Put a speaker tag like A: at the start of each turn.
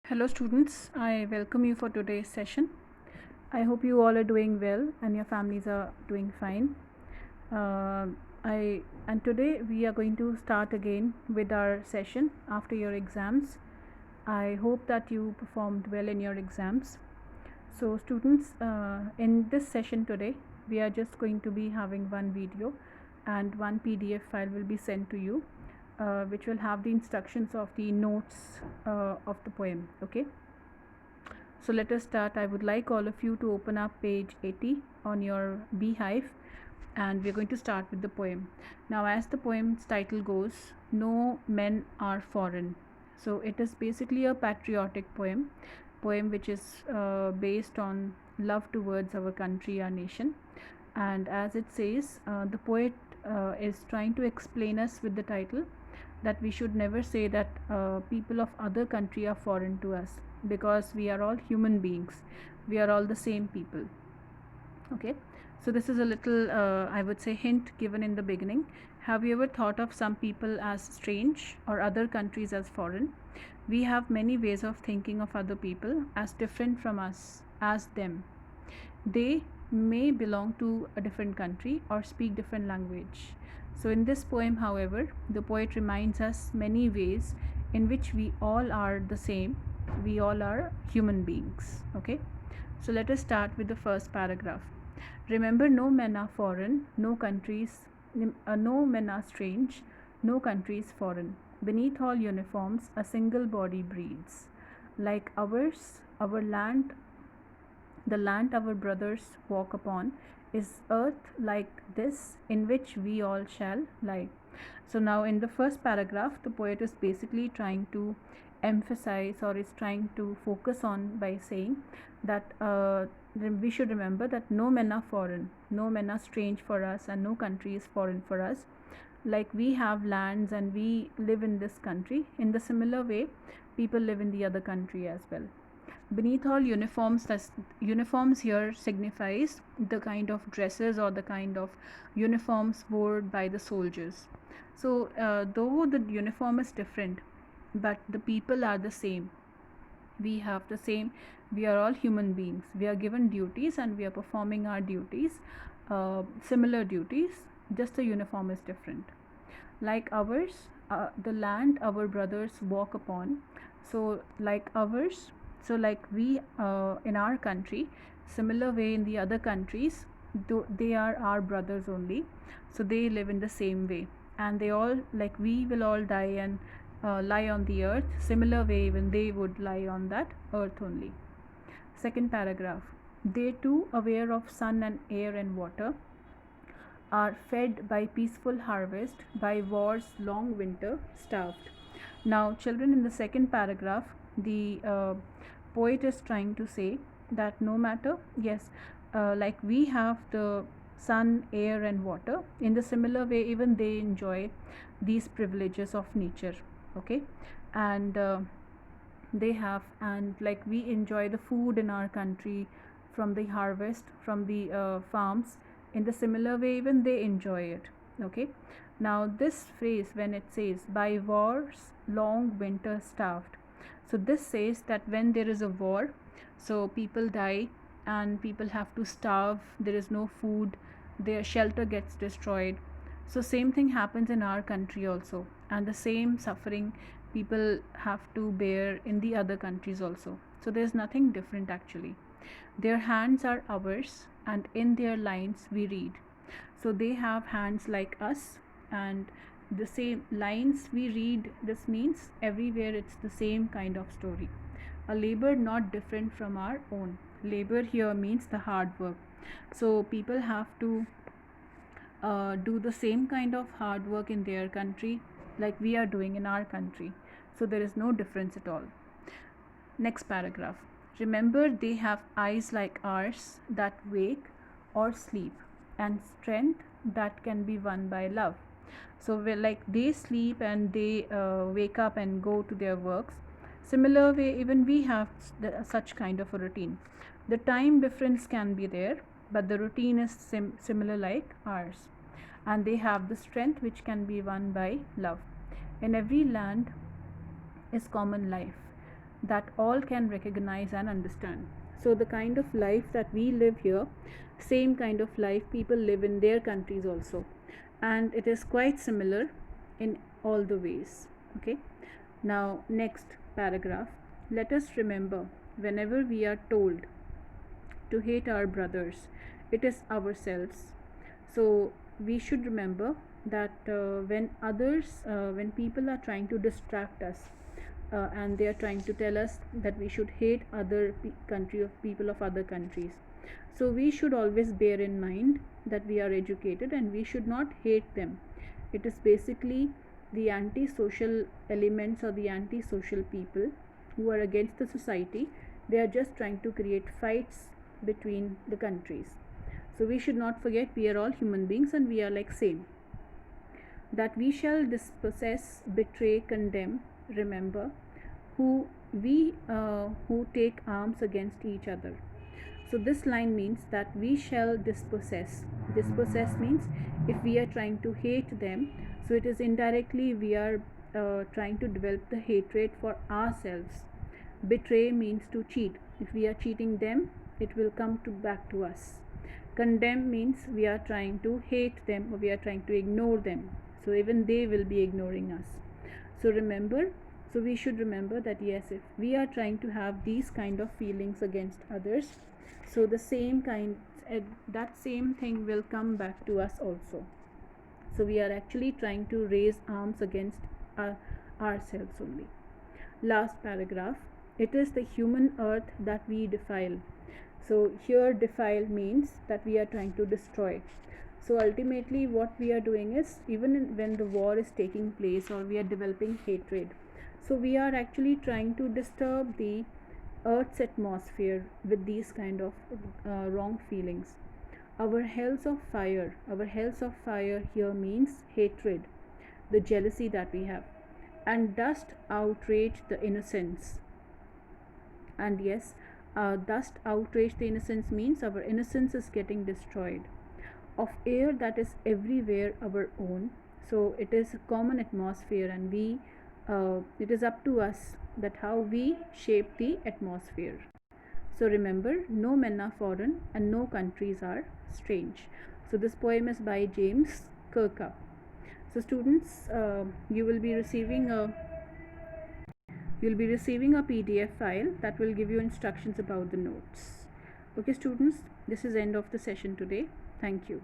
A: Hello students, I welcome you for today's session. I hope you all are doing well and your families are doing fine. Uh, I and today we are going to start again with our session after your exams. I hope that you performed well in your exams. So students, in this session today, we are just going to be having one video and one PDF file will be sent to you, which will have the instructions of the notes of the poem. Okay. So let us start. I would like all of you to open up page 80 on your beehive, and we're going to start with the poem. Now, as the poem's title goes, No Men Are Foreign. So it is basically a patriotic poem which is based on love towards our country, our nation. And as it says, the poet is trying to explain us with the title that we should never say that people of other country are foreign to us, because we are all human beings, we are all the same people. Okay, so this is a little I would say hint given in the beginning. Have you ever thought of some people as strange or other countries as foreign? We have many ways of thinking of other people as different from us, as them. They may belong to a different country or speak different language. So in this poem, however, the poet reminds us many ways in which we all are the same. We all are human beings. Okay, so let us start with the first paragraph. Remember, no men are foreign, no men are strange, no country is foreign. Beneath all uniforms, a single body breathes. Like ours, our land, the land our brothers walk upon, is earth like this in which we all shall lie. So, now in the first paragraph, the poet is basically trying to emphasize or is trying to focus on by saying that we should remember that no men are foreign, no men are strange for us, and no country is foreign for us. Like we have lands and we live in this country, in the similar way, people live in the other country as well. Beneath all uniforms, uniforms here signifies the kind of dresses or the kind of uniforms worn by the soldiers. So though the uniform is different, but the people are the same. We have the same, we are all human beings, we are given duties and we are performing our duties, similar duties, just the uniform is different. Like ours, the land our brothers walk upon. So like ours, so like we in our country, similar way in the other countries, they are our brothers only, so they live in the same way, and they all, like we will all die and lie on the earth, similar way even they would lie on that earth only. Second paragraph. They too, aware of sun and air and water, are fed by peaceful harvest, by war's long winter starved. Now, children, in the second paragraph, the poet is trying to say that no matter, yes, like we have the sun, air, and water, in the similar way, even they enjoy these privileges of nature. Okay, and they have, and like we enjoy the food in our country from the harvest, from the farms, in the similar way even they enjoy it. Okay, now this phrase, when it says by war's long winter starved, so this says that when there is a war, so people die and people have to starve, there is no food, their shelter gets destroyed. So same thing happens in our country also, and the same suffering people have to bear in the other countries also. So there's nothing different actually. Their hands are ours, and in their lines we read. So they have hands like us, and the same lines we read. This means everywhere it's the same kind of story. A labor not different from our own. Labor here means the hard work. So people have to do the same kind of hard work in their country like we are doing in our country. So there is no difference at all. Next paragraph. Remember, they have eyes like ours that wake or sleep, and strength that can be won by love. So we're like they sleep and they wake up and go to their works. Similar way, even we have such kind of a routine. The time difference can be there, but the routine is similar like ours. And they have the strength which can be won by love. In every land is common life. that all can recognize and understand. So the kind of life that we live here, same kind of life people live in their countries also, and it is quite similar in all the ways. Okay, now next paragraph. Let us remember, whenever we are told to hate our brothers, it is ourselves. So we should remember that when people are trying to distract us, and they are trying to tell us that we should hate other country of people of other countries, so we should always bear in mind that we are educated and we should not hate them. It is basically the anti-social elements or the anti-social people who are against the society. They are just trying to create fights between the countries. So we should not forget we are all human beings and we are like same. That we shall dispossess, betray, condemn, remember, who take arms against each other. So this line means that we shall dispossess. Dispossess means if we are trying to hate them, so it is indirectly we are trying to develop the hatred for ourselves. Betray means to cheat. If we are cheating them, it will come back to us. Condemn means we are trying to hate them or we are trying to ignore them. So even they will be ignoring us. So we should remember that yes, if we are trying to have these kind of feelings against others, so the same kind, that same thing will come back to us also. So we are actually trying to raise arms against ourselves only. Last paragraph. It is the human earth that we defile. So here defile means that we are trying to destroy. So ultimately what we are doing is, even when the war is taking place or we are developing hatred, so we are actually trying to disturb the earth's atmosphere with these kind of wrong feelings. Our hells of fire here means hatred, the jealousy that we have, and dust outrage the innocence. And yes, dust outrage the innocence means our innocence is getting destroyed. Of air that is everywhere our own, so it is a common atmosphere, and it is up to us that how we shape the atmosphere. So remember, no men are foreign and no countries are strange. So this poem is by James Kirkup. So students, you'll be receiving a PDF file that will give you instructions about the notes. Okay students, this is end of the session today. Thank you.